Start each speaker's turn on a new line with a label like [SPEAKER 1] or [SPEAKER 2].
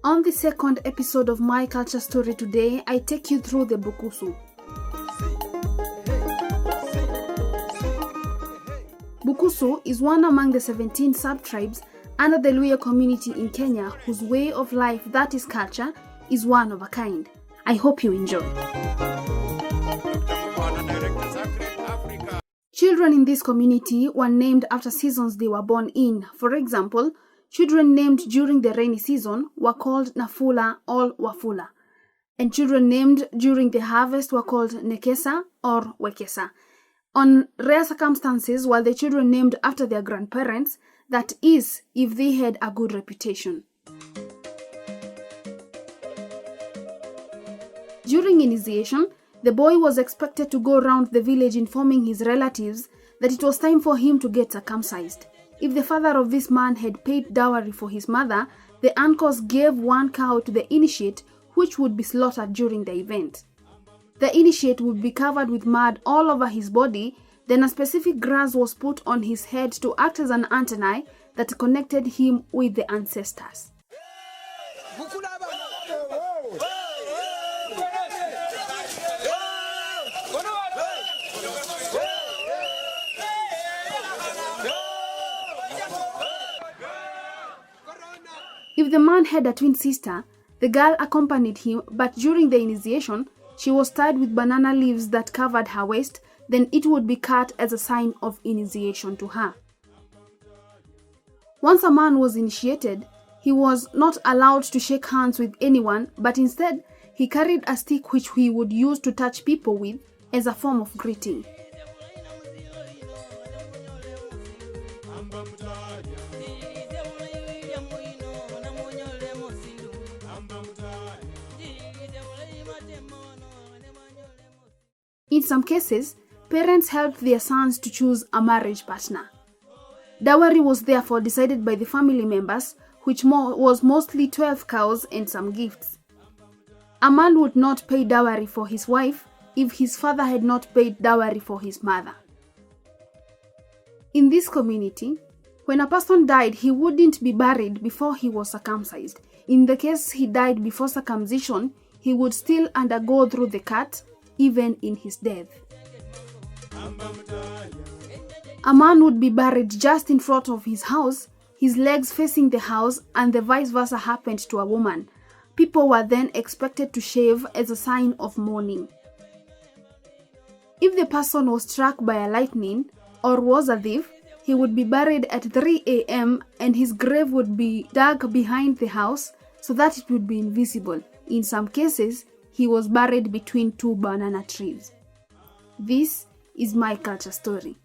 [SPEAKER 1] On the second episode of My Culture Story today, I take you through the Bukusu. Bukusu is one among the 17 sub-tribes under the Luhya community in Kenya whose way of life, that is culture, is one of a kind. I hope you enjoy. Children in this community were named after seasons they were born in. For example, children named during the rainy season were called Nafula or Wafula, and children named during the harvest were called Nekesa or Wekesa. On rare circumstances, while the children named after their grandparents, that is, if they had a good reputation. During initiation, the boy was expected to go around the village informing his relatives that it was time for him to get circumcised. If the father of this man had paid dowry for his mother, the uncles gave one cow to the initiate, which would be slaughtered during the event. The initiate would be covered with mud all over his body, then a specific grass was put on his head to act as an antennae that connected him with the ancestors. If the man had a twin sister, the girl accompanied him, but during the initiation, she was tied with banana leaves that covered her waist, then it would be cut as a sign of initiation to her. Once a man was initiated, he was not allowed to shake hands with anyone, but instead, he carried a stick which he would use to touch people with as a form of greeting. In some cases, parents helped their sons to choose a marriage partner. Dowry was therefore decided by the family members, which was mostly 12 cows and some gifts. A man would not pay dowry for his wife if his father had not paid dowry for his mother. In this community, when a person died, he wouldn't be buried before he was circumcised. In the case he died before circumcision, he would still undergo through the cut, even in his death. A man would be buried just in front of his house, his legs facing the house, and the vice versa happened to a woman. People were then expected to shave as a sign of mourning. If the person was struck by a lightning or was a thief, he would be buried at 3 a.m. and his grave would be dug behind the house so that it would be invisible. In some cases, he was buried between two banana trees. This is my culture story.